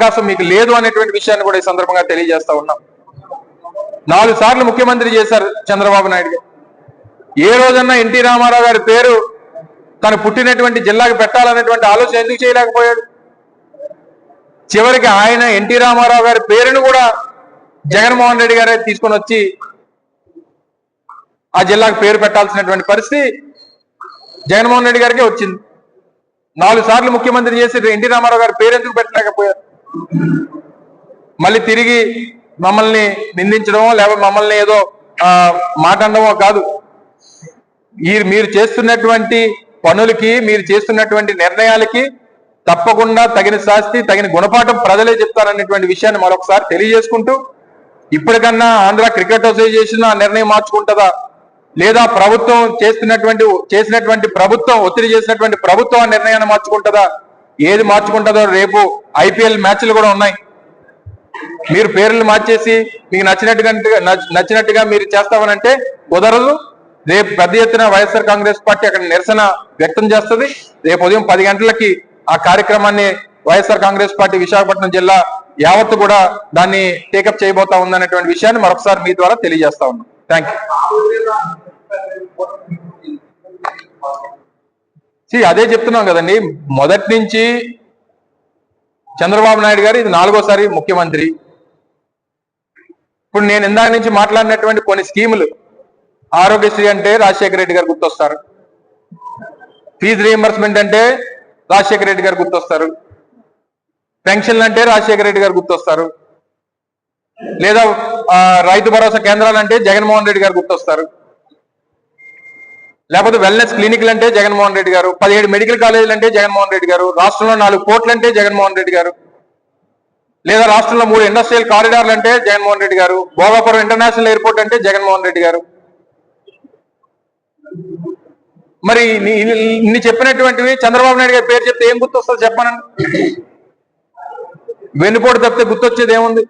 అవకాశం మీకు లేదు అనేటువంటి విషయాన్ని కూడా ఈ సందర్భంగా తెలియజేస్తా ఉన్నాం. 4 సార్లు ముఖ్యమంత్రి చేశారు చంద్రబాబు నాయుడు గారు. ఏ రోజన్నా ఎన్టీ రామారావు గారి పేరు తను పుట్టినటువంటి జిల్లాకు పెట్టాలనేటువంటి ఆలోచన ఎందుకు చేయలేకపోయాడు? చివరికి ఆయన ఎన్టీ రామారావు గారి పేరును కూడా జగన్మోహన్ రెడ్డి గారే తీసుకొని వచ్చి ఆ జిల్లాకు పేరు పెట్టాల్సినటువంటి పరిస్థితి జగన్మోహన్ రెడ్డి గారికే వచ్చింది. 4 సార్లు ముఖ్యమంత్రి చేసి ఎన్టీ రామారావు గారి పేరు ఎందుకు పెట్టలేకపోయారు? మళ్ళీ తిరిగి మమ్మల్ని నిందించడమో లేకపోతే మమ్మల్ని ఏదో మాట్లాడమో కాదు. మీరు చేస్తున్నటువంటి పనులకి, మీరు చేస్తున్నటువంటి నిర్ణయాలకి తప్పకుండా తగిన శాస్తి, తగిన గుణపాఠం ప్రజలే చెప్తారనేటువంటి విషయాన్ని మరొకసారి తెలియజేసుకుంటూ, ఇప్పటికన్నా ఆంధ్ర క్రికెట్ అసోసియేషన్ ఆ నిర్ణయం మార్చుకుంటుందా, లేదా ప్రభుత్వం చేసినటువంటి ప్రభుత్వం ఒత్తిడి చేసినటువంటి ప్రభుత్వం ఆ నిర్ణయాన్ని మార్చుకుంటుందా, ఏది మార్చుకుంటుందో రేపు ఐపీఎల్ మ్యాచ్లు కూడా ఉన్నాయి. మీరు పేర్లు మార్చేసి మీకు నచ్చినట్టుగా మీరు చేస్తామనంటే కుదరదు. రేపు పెద్ద ఎత్తున వైఎస్ఆర్ కాంగ్రెస్ పార్టీ అక్కడ నిరసన వ్యక్తం చేస్తుంది. రేపు ఉదయం 10 గంటలకి ఆ కార్యక్రమాన్ని వైఎస్ఆర్ కాంగ్రెస్ పార్టీ విశాఖపట్నం జిల్లా యావత్తు కూడా దాన్ని టేకప్ చేయబోతా ఉందనేటువంటి విషయాన్ని మరొకసారి మీ ద్వారా తెలియజేస్తా ఉన్నాం. Thank you. అదే చెప్తున్నాం కదండి, మొదటి నుంచి చంద్రబాబు నాయుడు గారు ఇది 4వ ముఖ్యమంత్రి. ఇప్పుడు నేను ఇందాక నుంచి మాట్లాడినటువంటి కొన్ని స్కీములు, ఆరోగ్యశ్రీ అంటే రాజశేఖర రెడ్డి గారు గుర్తొస్తారు, ఫీజు రీఎంబర్స్మెంట్ అంటే రాజశేఖర రెడ్డి గారు గుర్తొస్తారు, పెన్షన్లు అంటే రాజశేఖర రెడ్డి గారు గుర్తొస్తారు, లేదా రైతు భరోసా కేంద్రాలు అంటే జగన్మోహన్ రెడ్డి గారు గుర్తొస్తారు, లేకపోతే వెల్నెస్ క్లినిక్లు అంటే జగన్మోహన్ రెడ్డి గారు, 17 మెడికల్ కాలేజీలు అంటే జగన్మోహన్ రెడ్డి గారు, రాష్ట్రంలో 4 పోర్ట్లు అంటే జగన్మోహన్ రెడ్డి గారు, లేదా రాష్ట్రంలో 3 ఇండస్ట్రియల్ కారిడార్లు అంటే జగన్మోహన్ రెడ్డి గారు, భోగాపురం ఇంటర్నేషనల్ ఎయిర్పోర్ట్ అంటే జగన్మోహన్ రెడ్డి గారు. మరి ఇన్ని చెప్పినటువంటివి చంద్రబాబు నాయుడు గారి పేరు చెప్తే ఏం గుర్తొస్తుంది చెప్పానండి? వెన్నుపోటు తప్పితే గుర్తొచ్చేది ఏముంది?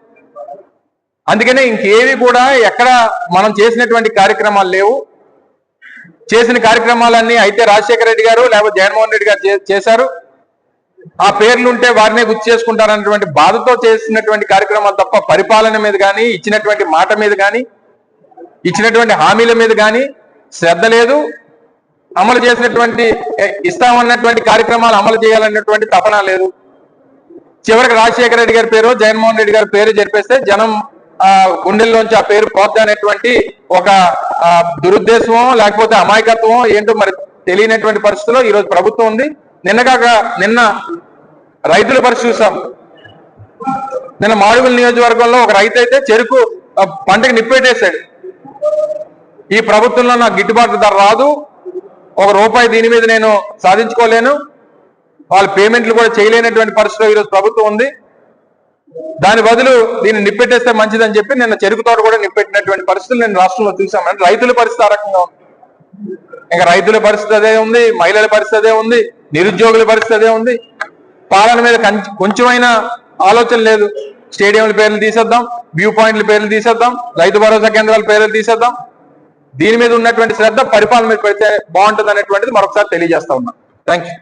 అందుకనే ఇంకేవి కూడా ఎక్కడ మనం చేసినటువంటి కార్యక్రమాలు లేవు. చేసిన కార్యక్రమాలన్నీ అయితే రాజశేఖర రెడ్డి గారు లేకపోతే జగన్మోహన్ రెడ్డి గారు చేశారు, ఆ పేర్లు ఉంటే వారినే గుర్తు చేసుకుంటారన్నటువంటి బాధతో చేసినటువంటి కార్యక్రమాలు తప్ప పరిపాలన మీద కానీ, ఇచ్చినటువంటి మాట మీద కానీ, ఇచ్చినటువంటి హామీల మీద కానీ శ్రద్ధ లేదు. అమలు చేసినటువంటి ఇస్తామన్నటువంటి కార్యక్రమాలు అమలు చేయాలన్నటువంటి తపన లేదు. చివరికి రాజశేఖర రెడ్డి గారి పేరు, జగన్మోహన్ రెడ్డి గారి పేరు జరిపేస్తే జనం గుండెల్లోంచి ఆ పేరు పోద్ది అనేటువంటి ఒక దురుద్దేశమో లేకపోతే అమాయకత్వమో ఏంటో మరి తెలియనటువంటి పరిస్థితిలో ఈరోజు ప్రభుత్వం ఉంది. నిన్న రైతుల పరిస్థితి చూసాం. నిన్న మాడుగుల నియోజకవర్గంలో ఒక రైతు అయితే చెరుకు పంటకి నిప్పెట్టేశాడు. ఈ ప్రభుత్వంలో నాకు గిట్టుబాటు ధర రాదు, ₹1 దీని మీద నేను సాధించుకోలేను, వాళ్ళ పేమెంట్లు కూడా చేయలేనటువంటి పరిస్థితిలో ఈరోజు ప్రభుత్వం ఉంది. దాని బదులు దీన్ని నిప్పెట్టేస్తే మంచిదని చెప్పి నిన్న చెరుకు తోట కూడా నిప్పెట్టినటువంటి పరిస్థితులు నేను రాష్ట్రంలో చూసాం. అంటే రైతుల పరిస్థితి ఆ రకంగా ఉంది. ఇంకా రైతుల పరిస్థితి అదే ఉంది, మహిళల పరిస్థితి అదే ఉంది, నిరుద్యోగుల పరిస్థితి అదే ఉంది. పాలన మీద కొంచెమైనా ఆలోచన లేదు. స్టేడియంల పేర్లు తీసేద్దాం, వ్యూ పాయింట్ల పేర్లు తీసేద్దాం, రైతు భరోసా కేంద్రాల పేర్లు తీసేద్దాం. దీని మీద ఉన్నటువంటి శ్రద్ధ పరిపాలన మీద పెడితే బాగుంటుంది అనేటువంటిది మరొకసారి తెలియజేస్తా ఉన్నాం. Thank you.